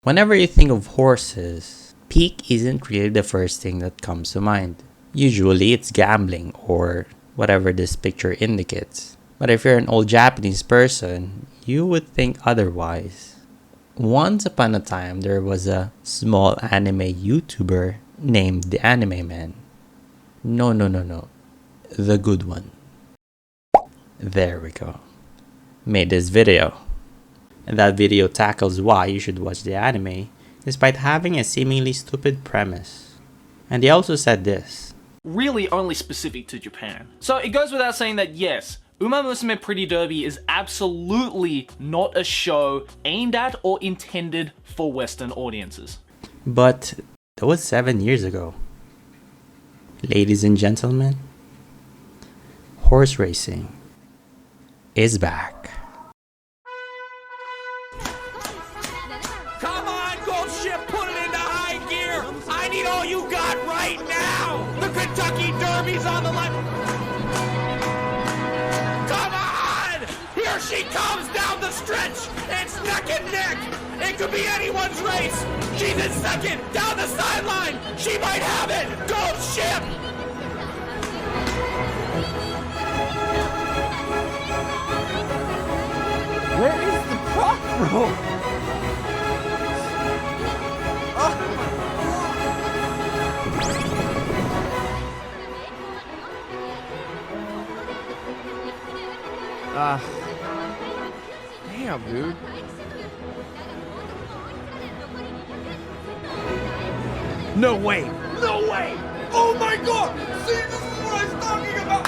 Whenever you think of horses, peak isn't really the first thing that comes to mind. Usually it's gambling or whatever this picture indicates. But if you're an old Japanese person, you would think otherwise. Once upon a time, there was a small anime YouTuber named the Anime Man. No, no, no, no. The good one. There we go. Made this video. And that video tackles why you should watch the anime despite having a seemingly stupid premise. And he also said this. Really only specific to Japan. So it goes without saying that yes, Uma Musume Pretty Derby is absolutely not a show aimed at or intended for Western audiences. But that was 7 years ago. Ladies and gentlemen, horse racing is back. Come on, Gold Ship, put it into high gear! I need all you got right now! The Kentucky Derby's on the line! Come on! Here she comes down the stretch! It's neck and neck! It could be anyone's race! She's in second, down the sideline! She might have it! Gold Ship! Where is the prop, bro? Damn, dude. No way! No way! Oh my god! See, this is what I was talking about!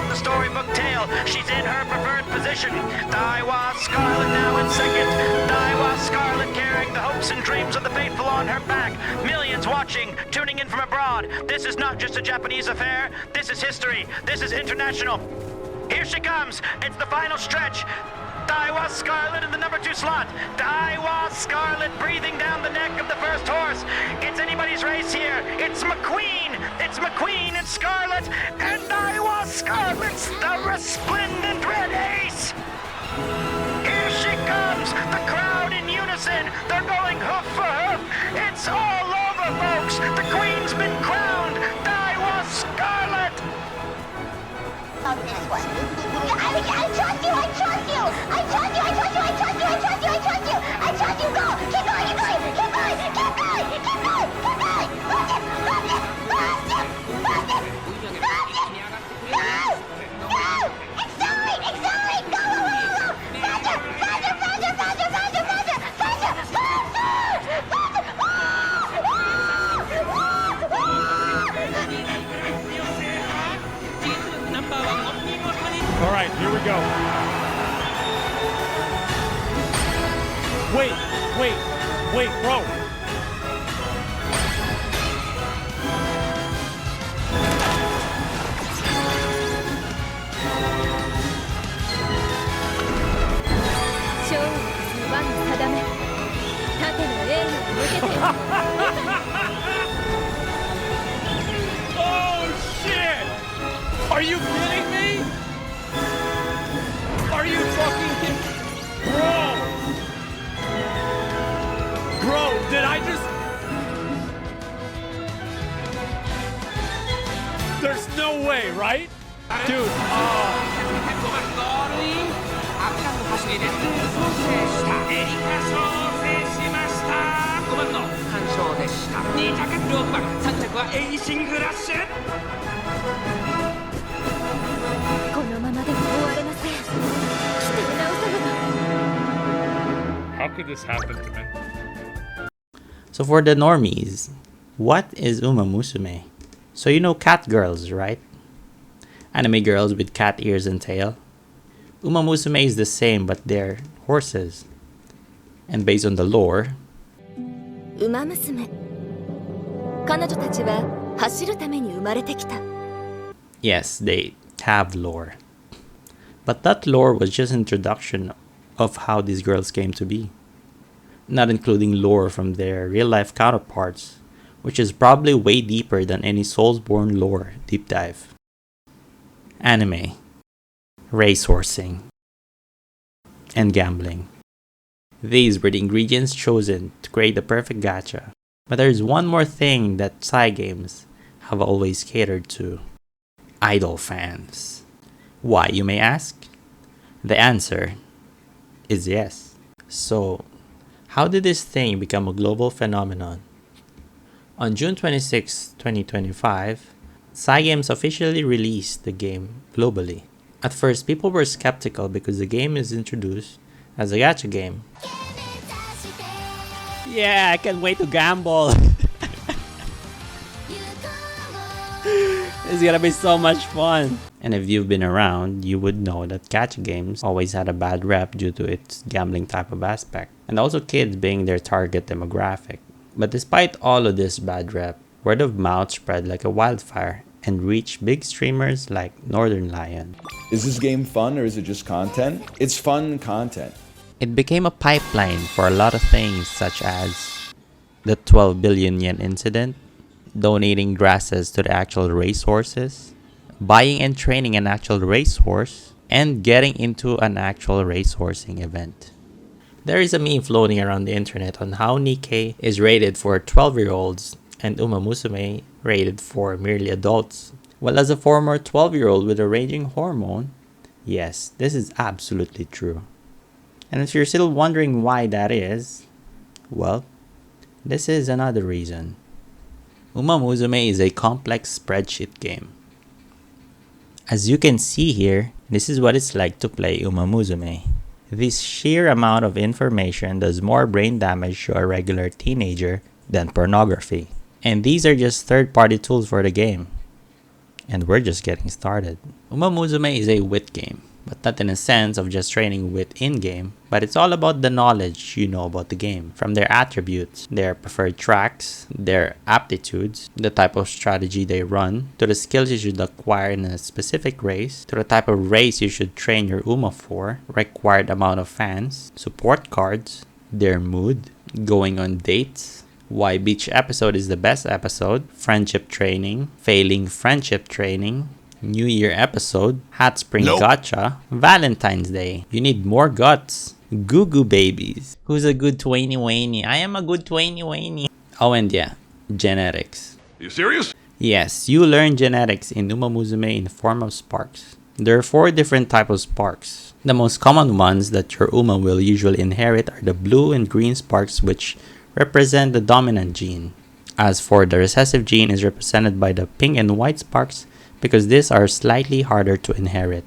The storybook tale. She's in her preferred position. Daiwa Scarlet now in second. Daiwa Scarlet carrying the hopes and dreams of the faithful on her back. Millions watching, tuning in from abroad. This is not just a Japanese affair. This is history. This is international. Here she comes. It's the final stretch. Daiwa Scarlet in the number 2 slot. Daiwa Scarlet breathing down the neck of the first horse. It's anybody's race here. It's McQueen. It's McQueen and Scarlet. And Daiwa Scarlet's the resplendent red ace. Here she comes. The crowd in unison. They're going hoof for hoof. It's all over, folks. The Queen's been crowned. Daiwa Scarlet. On this one. I trust you, I trust you! I trust you, I trust you, I trust you, I trust you, I trust you! I trust you, go! Keep going, keep going, keep going, keep going, keep going, keep going! Bust it, bust it, bust it, bust it, bust it! Go! Go! Accelerate, accelerate! Go, go, go, go! Faster, faster, faster, faster, faster, faster, faster, faster, faster! All right, here we go. Wait, bro. Oh shit! Are you kidding me? Are you fucking kidding? Bro, did I just... There's no way, right? Dude, How could this happen to me? So for the normies, what is Uma Musume? So you know cat girls, right? Anime girls with cat ears and tail. Uma Musume is the same, but they're horses. And based on the lore, ウマ娘彼女たちは走るために生まれてきた yes, they have lore. But that lore was just introduction of how these girls came to be. Not including lore from their real-life counterparts, which is probably way deeper than any Soulsborne lore deep dive. Anime. Racehorsing. and gambling. These were the ingredients chosen to create the perfect gacha. But there's one more thing that Psy games have always catered to: idol fans. Why, you may ask? The answer is yes. So, how did this thing become a global phenomenon? On June 26, 2025, Cygames officially released the game globally. At first, people were skeptical because the game is introduced as a gacha game. Yeah, I can't wait to gamble! It's gonna be so much fun! And if you've been around, you would know that gacha games always had a bad rep due to its gambling type of aspect, and also kids being their target demographic. But despite all of this bad rep, word of mouth spread like a wildfire and reached big streamers like Northern Lion. Is this game fun or is it just content? It's fun content. It became a pipeline for a lot of things such as the 12 billion yen incident, donating grasses to the actual racehorses, buying and training an actual racehorse, and getting into an actual racehorsing event. There is a meme floating around the internet on how Nikkei is rated for 12-year-olds and Uma Musume rated for merely adults. Well, as a former 12-year-old with a raging hormone, yes, this is absolutely true. And if you're still wondering why that is, well, this is another reason. Uma Musume is a complex spreadsheet game. As you can see here, this is what it's like to play Uma Musume. This sheer amount of information does more brain damage to a regular teenager than pornography. And these are just third-party tools for the game. And we're just getting started. Uma Musume is a wit game, but not in a sense of just training wit in-game, but it's all about the knowledge you know about the game, from their attributes, their preferred tracks, their aptitudes, the type of strategy they run, to the skills you should acquire in a specific race, to the type of race you should train your Uma for, required amount of fans, support cards, their mood, going on dates, why each episode is the best episode, friendship training, failing friendship training, New Year episode, Hot Spring Gacha, Valentine's Day. You need more guts. Goo Goo Babies. Who's a good Twainy Wainy? I am a good Twainy Wainy. Oh, and yeah, genetics. Are you serious? Yes, you learn genetics in Uma Musume in the form of sparks. There are 4 different types of sparks. The most common ones that your Uma will usually inherit are the blue and green sparks, which represent the dominant gene. As for the recessive gene is represented by the pink and white sparks, because these are slightly harder to inherit.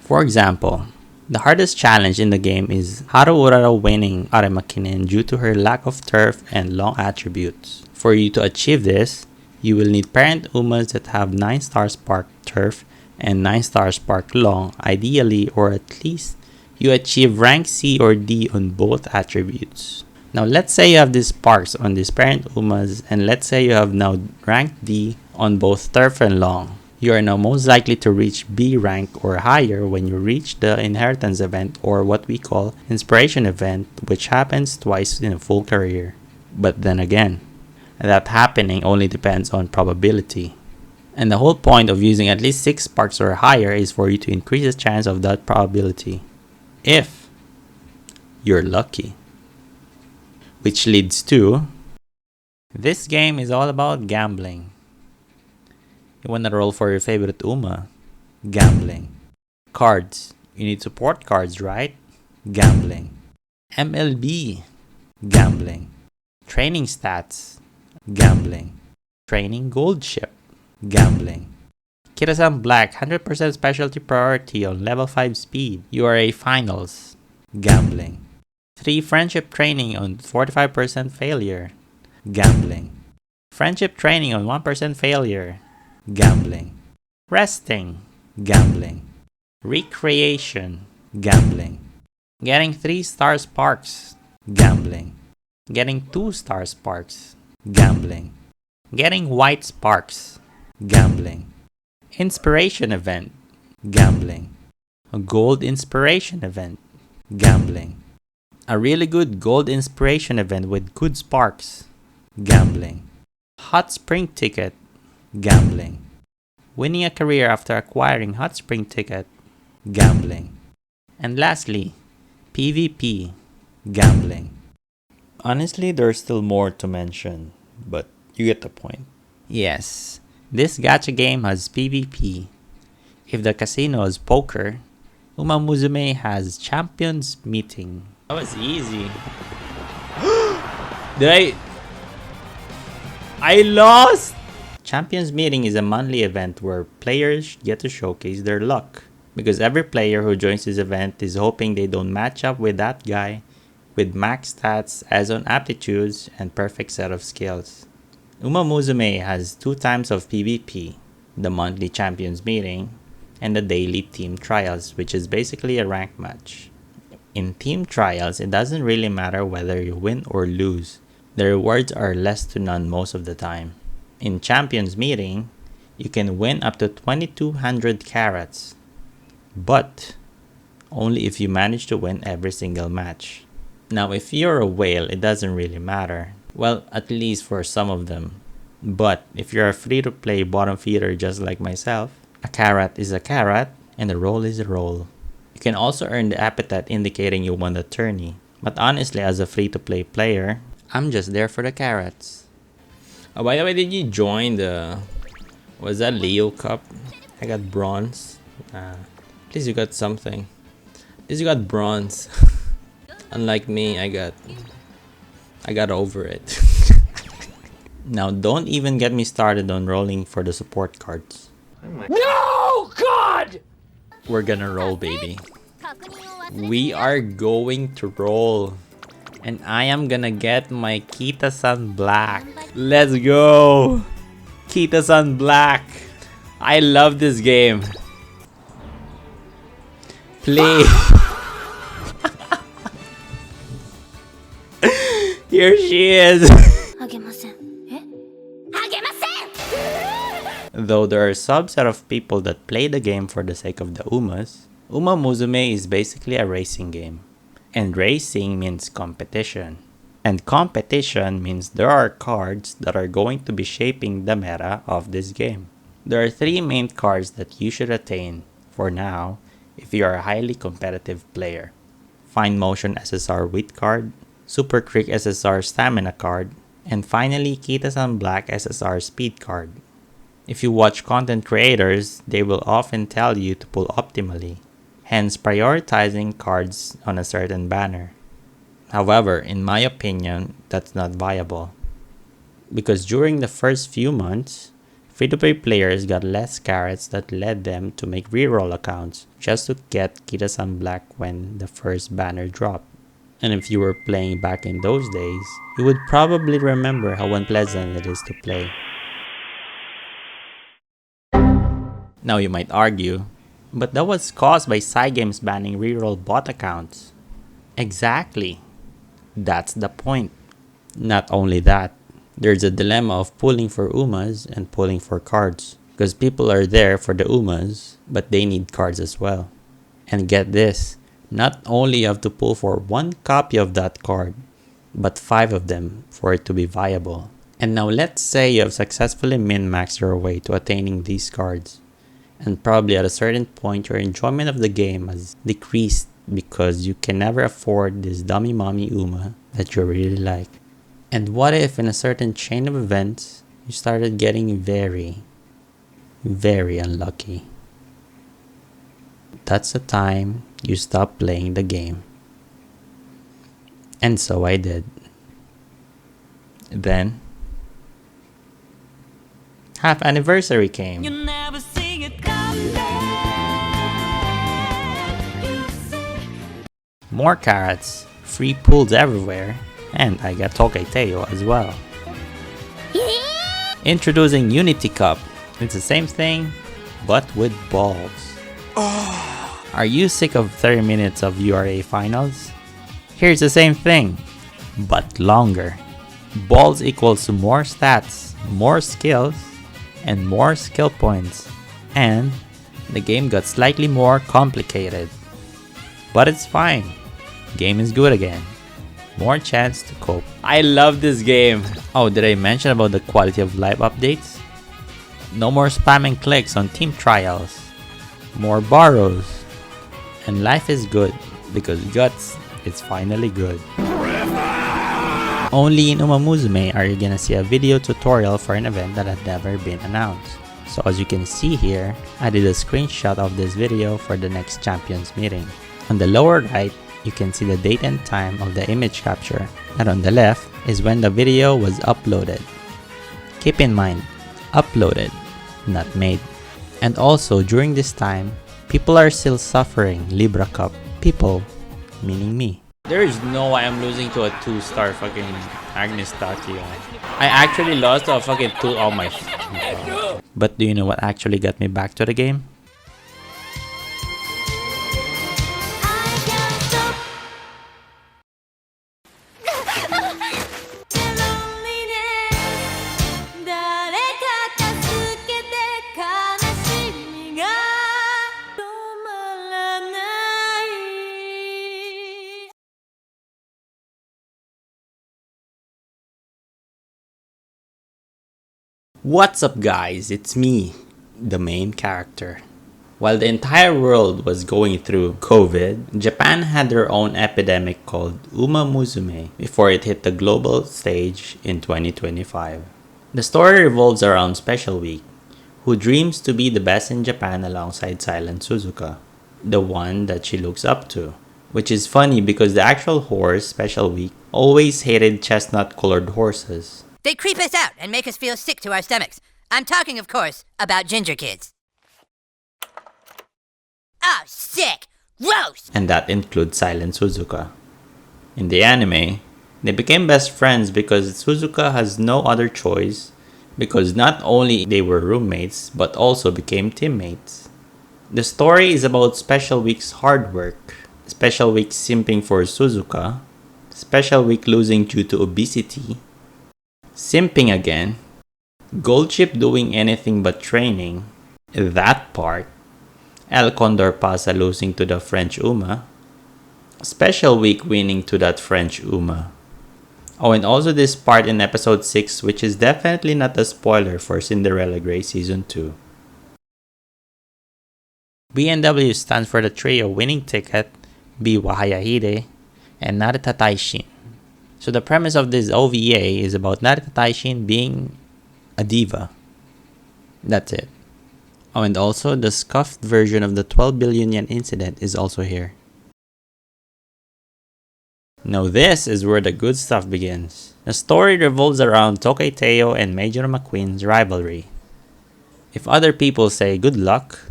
For example, the hardest challenge in the game is Haru Urara winning Aremakinen due to her lack of turf and long attributes. For you to achieve this, you will need parent Umas that have 9-star spark turf and 9-star spark long, ideally, or at least you achieve rank C or D on both attributes. Now let's say you have these sparks on these parent Umas, and let's say you have now rank D on both turf and long. You are now most likely to reach B rank or higher when you reach the inheritance event, or what we call inspiration event, which happens twice in a full career. But then again, that happening only depends on probability. And the whole point of using at least 6 sparks or higher is for you to increase the chance of that probability, if you're lucky. Which leads to, this game is all about gambling. You wanna roll for your favorite Uma? Gambling. Cards. You need support cards, right? Gambling. MLB. Gambling. Training stats. Gambling. Training gold ship. Gambling. Kirasan Black, 100% specialty priority on level 5 speed. You are a finals. Gambling. 3 friendship training on 45% failure. Gambling. Friendship training on 1% failure. Gambling. Resting. Gambling. Recreation. Gambling. Getting 3-star sparks. Gambling. Getting 2-star sparks. Gambling. Getting white sparks. Gambling. Inspiration event. Gambling. A gold inspiration event. Gambling. A really good gold inspiration event with good sparks. Gambling. Hot spring ticket. Gambling. Winning a career after acquiring hot spring ticket. Gambling. And lastly, PvP. Gambling. Honestly, there's still more to mention, but you get the point. Yes, this gacha game has PvP. If the casino is poker, Uma Musume has champions meeting. That was easy. I lost! Champions Meeting is a monthly event where players get to showcase their luck. Because every player who joins this event is hoping they don't match up with that guy with max stats as on aptitudes and perfect set of skills. Uma Musume has 2 times of PvP, the monthly Champions Meeting, and the daily team trials, which is basically a rank match. In team trials, it doesn't really matter whether you win or lose. The rewards are less to none most of the time. In Champions Meeting, you can win up to 2200 carats, but only if you manage to win every single match. Now, if you're a whale, it doesn't really matter. Well, at least for some of them. But if you're a free-to-play bottom feeder just like myself, a carrot is a carrot and a roll is a roll. You can also earn the epithet indicating you won the tourney. But honestly, as a free-to-play player, I'm just there for the carrots. Oh, by the way, did you join the... Was that Leo Cup? I got bronze. At least you got something. At least you got bronze. Unlike me, I got over it. Now, don't even get me started on rolling for the support cards. No, God! We're gonna roll, baby. We are going to roll. And I am gonna get my Kita-san Black. Let's go! Kita-san Black. I love this game. Play. Here she is. Though there are a subset of people that play the game for the sake of the Umas, Uma Musume is basically a racing game. And racing means competition. And competition means there are cards that are going to be shaping the meta of this game. There are 3 main cards that you should attain for now if you are a highly competitive player. Fine Motion SSR Wheat card, Super Creek SSR Stamina card, and finally Kita-san Black SSR Speed card. If you watch content creators, they will often tell you to pull optimally, hence prioritizing cards on a certain banner. However, in my opinion, that's not viable. Because during the first few months, free-to-play players got less carrots that led them to make reroll accounts just to get Kita-san Black when the first banner dropped. And if you were playing back in those days, you would probably remember how unpleasant it is to play. Now you might argue, but that was caused by Cygames banning reroll bot accounts. Exactly. That's the point. Not only that, there's a dilemma of pulling for Umas and pulling for cards. Because people are there for the Umas, but they need cards as well. And get this, not only you have to pull for 1 copy of that card, but 5 of them for it to be viable. And now let's say you have successfully min-maxed your way to attaining these cards. And probably at a certain point your enjoyment of the game has decreased because you can never afford this dummy mommy Uma that you really like. And what if in a certain chain of events you started getting very, very unlucky? That's the time you stop playing the game. And so I did. Then half anniversary came. More carrots, free pulls everywhere, and I got Toketeo as well. Introducing Unity Cup. It's the same thing, but with balls. Are you sick of 30 minutes of URA finals? Here's the same thing, but longer. Balls equals to more stats, more skills, and more skill points. And the game got slightly more complicated. But it's fine. Game is good again. More chance to cope. I love this game. Oh, did I mention about the quality of life updates? No more spamming clicks on team trials. More borrows. And life is good because Guts it's finally good. Only in Uma Musume are you gonna see a video tutorial for an event that had never been announced. So as you can see here, I did a screenshot of this video for the next champions meeting. On the lower right, you can see the date and time of the image capture, and on the left is when the video was uploaded. Keep in mind, uploaded, not made. And also during this time, people are still suffering Libra Cup. People, meaning me. There is no way I'm losing to a 2-star fucking Agnes Takio. I actually lost to a fucking 2. Oh my god. But do you know what actually got me back to the game? What's up guys, it's me, the main character. While the entire world was going through COVID, Japan had their own epidemic called Uma Musume before it hit the global stage in 2025. The story revolves around Special Week, who dreams to be the best in Japan alongside Silent Suzuka, the one that she looks up to. Which is funny because the actual horse, Special Week, always hated chestnut-colored horses. They creep us out and make us feel sick to our stomachs. I'm talking, of course, about ginger kids. Oh, sick! Gross! And that includes Silent Suzuka. In the anime, they became best friends because Suzuka has no other choice, because not only they were roommates, but also became teammates. The story is about Special Week's hard work, Special Week simping for Suzuka, Special Week losing due to obesity, simping again, Gold Chip doing anything but training, that part, El Condor Pasa losing to the French Uma, Special Week winning to that French Uma. Oh, and also this part in episode 6, which is definitely not a spoiler for Cinderella Grey Season 2. BNW stands for the trio winning ticket, Biwa Hayahide, and Narita Taishin. So the premise of this OVA is about Narita Taishin being a diva. That's it. Oh, and also the scuffed version of the 12 billion yen incident is also here. Now this is where the good stuff begins. The story revolves around Tokei Teo and Major McQueen's rivalry. If other people say good luck,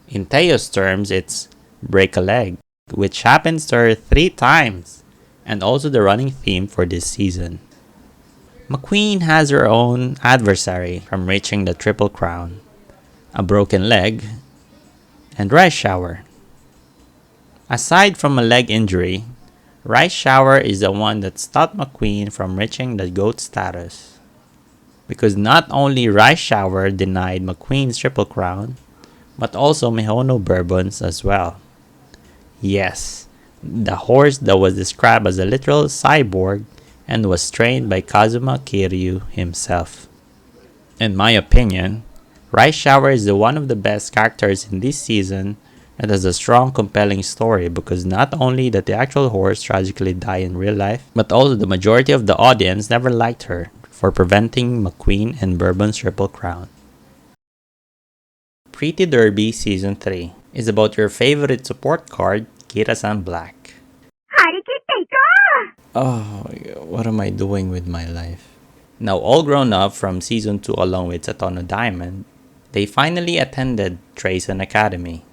in Teo's terms it's break a leg, which happens to her 3 times, and also the running theme for this season. McQueen has her own adversary from reaching the Triple Crown, a broken leg, and Rice Shower. Aside from a leg injury, Rice Shower is the one that stopped McQueen from reaching the GOAT status. Because not only Rice Shower denied McQueen's Triple Crown, but also Mihono Bourbons as well. Yes, the horse that was described as a literal cyborg and was trained by Kazuma Kiryu himself. In my opinion, Rice Shower is one of the best characters in this season and has a strong compelling story because not only did the actual horse tragically die in real life, but also the majority of the audience never liked her for preventing McQueen and Bourbon's Triple Crown. Pretty Derby Season 3 is about your favorite support card, Kira-san Black. Oh, what am I doing with my life? Now all grown up from Season 2 along with Satono Diamond, they finally attended Trayson Academy.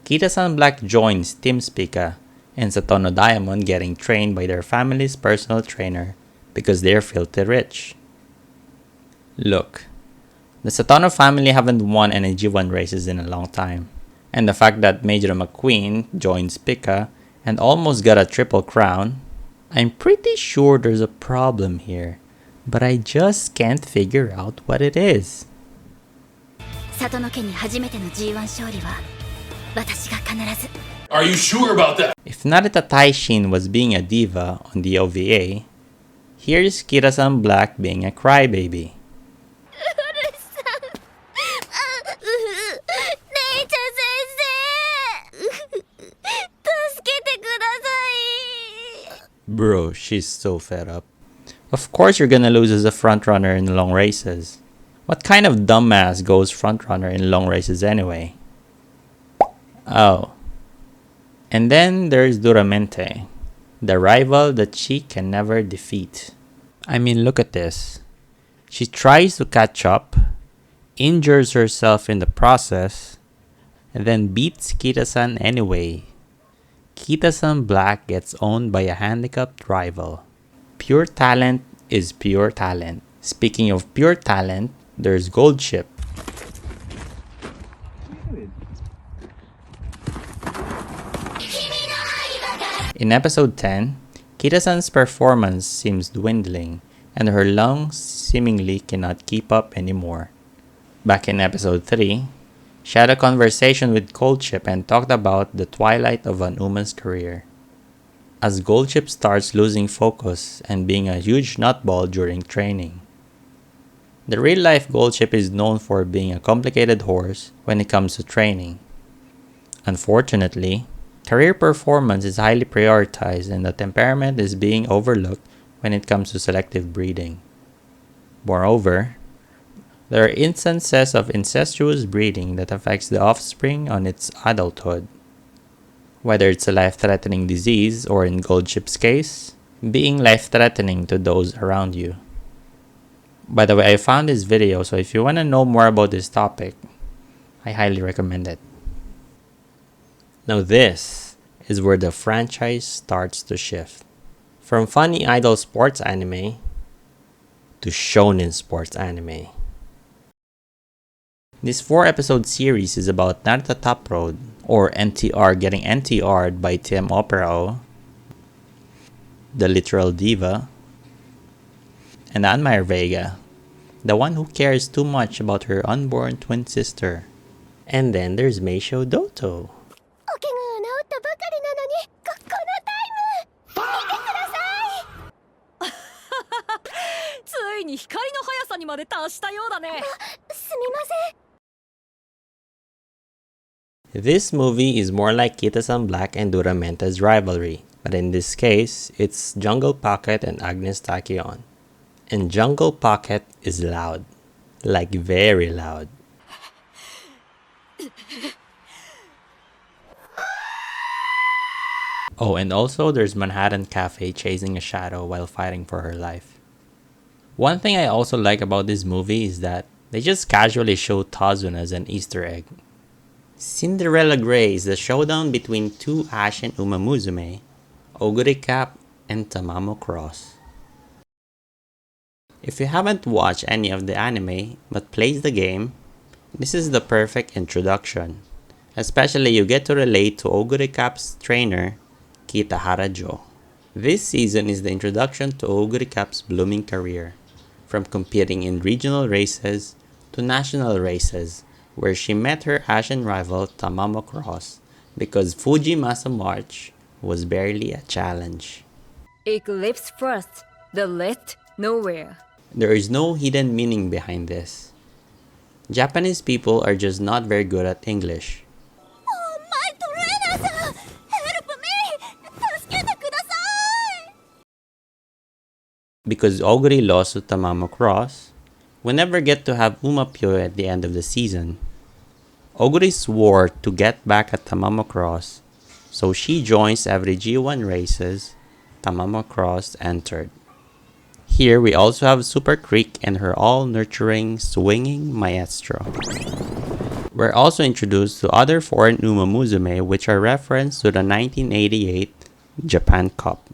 Kira-san Black joins Team Spica and Satono Diamond getting trained by their family's personal trainer because they're filthy rich. Look, the Satono family haven't won any G1 races in a long time, and the fact that Major McQueen joined Spica and almost got a Triple Crown, I'm pretty sure there's a problem here, but I just can't figure out what it is. Are you sure about that? If Narita Taishin was being a diva on the OVA, here's Kira-san Black being a crybaby. Bro, she's so fed up. Of course you're gonna lose as a frontrunner in long races. What kind of dumbass goes frontrunner in long races anyway? Oh. And then there's Duramente, the rival that she can never defeat. I mean, look at this. She tries to catch up, injures herself in the process, and then beats Kita-san anyway. Kita-san Black gets owned by a handicapped rival. Pure talent is pure talent. Speaking of pure talent, there's Gold Ship. In episode 10, Kita-san's performance seems dwindling and her lungs seemingly cannot keep up anymore. Back in episode 3, she had a conversation with Goldship and talked about the twilight of an Uma's career. As Goldship starts losing focus and being a huge nutball during training. The real-life Goldship is known for being a complicated horse when it comes to training. Unfortunately, career performance is highly prioritized and the temperament is being overlooked when it comes to selective breeding. Moreover, there are instances of incestuous breeding that affects the offspring on its adulthood. Whether it's a life-threatening disease or in Goldship's case, being life-threatening to those around you. By the way, I found this video, so if you want to know more about this topic, I highly recommend it. Now this is where the franchise starts to shift. From funny idol sports anime to shonen sports anime. This 4-episode series is about Naruto Top Road, or NTR getting NTR'd by Team Opera, the literal diva, and Anmar Vega, the one who cares too much about her unborn twin sister. And then there's Meisho Doto. This movie is more like Kita-san Black and Duramente's rivalry, but in this case, it's Jungle Pocket and Agnes Tachyon. And Jungle Pocket is loud. Like very loud. Oh, and also there's Manhattan Cafe chasing a shadow while fighting for her life. One thing I also like about this movie is that they just casually show Tazun as an Easter egg. Cinderella Grey is the showdown between two Ash and Uma Musume, Oguri Cap, and Tamamo Cross. If you haven't watched any of the anime but plays the game, this is the perfect introduction. Especially you get to relate to Oguri Cap's trainer, Kitahara Jo. This season is the introduction to Oguri Cap's blooming career, from competing in regional races to national races, where she met her Asian rival Tamamo Cross because Fujimasa March was barely a challenge. Eclipse first, the rest nowhere. There is no hidden meaning behind this. Japanese people are just not very good at English. Oh, my trainer-san! Help me! Tasukete kudasai! Because Oguri lost to Tamamo Cross, we never get to have Uma Pyo at the end of the season. Oguri swore to get back at Tamamo Cross, so she joins every G1 races Tamamo Cross entered. Here we also have Super Creek and her all-nurturing, swinging maestro. We're also introduced to other foreign Uma Musume which are referenced to the 1988 Japan Cup.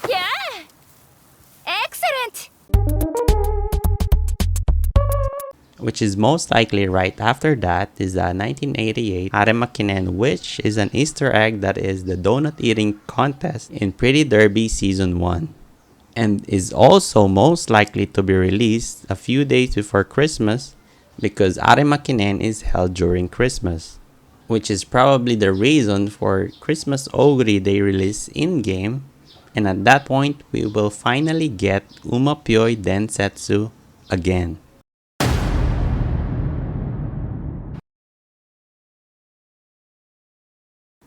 Yeah! Excellent! Which is most likely right after that is the 1988 Haremakinen, which is an Easter egg that is the donut eating contest in Pretty Derby Season 1. And is also most likely to be released a few days before Christmas because Haremakinen is held during Christmas. Which is probably the reason for Christmas Oguri they release in-game, and at that point we will finally get Uma Pyoi Densetsu again.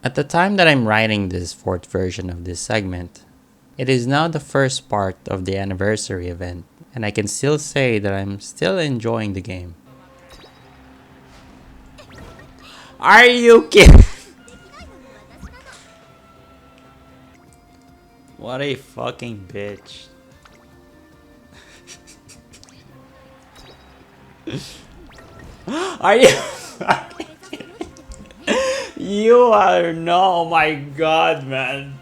At the time that I'm writing this fourth version of this segment, It is now the first part of the anniversary event, and I can still say that I'm still enjoying the game. Are you kidding? What a fucking bitch. Are you fucking kidding? You are no, oh my god, man.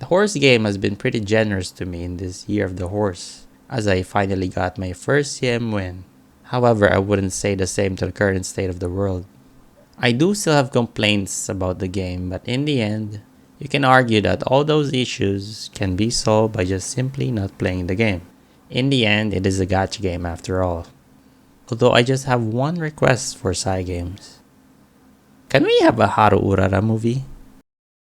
The horse game has been pretty generous to me in this year of the horse, as I finally got my first CM win. However, I wouldn't say the same to the current state of the world. I do still have complaints about the game, but in the end, you can argue that all those issues can be solved by just simply not playing the game. In the end, it is a gacha game after all. Although I just have one request for Cygames. Can we have a Haru Urara movie?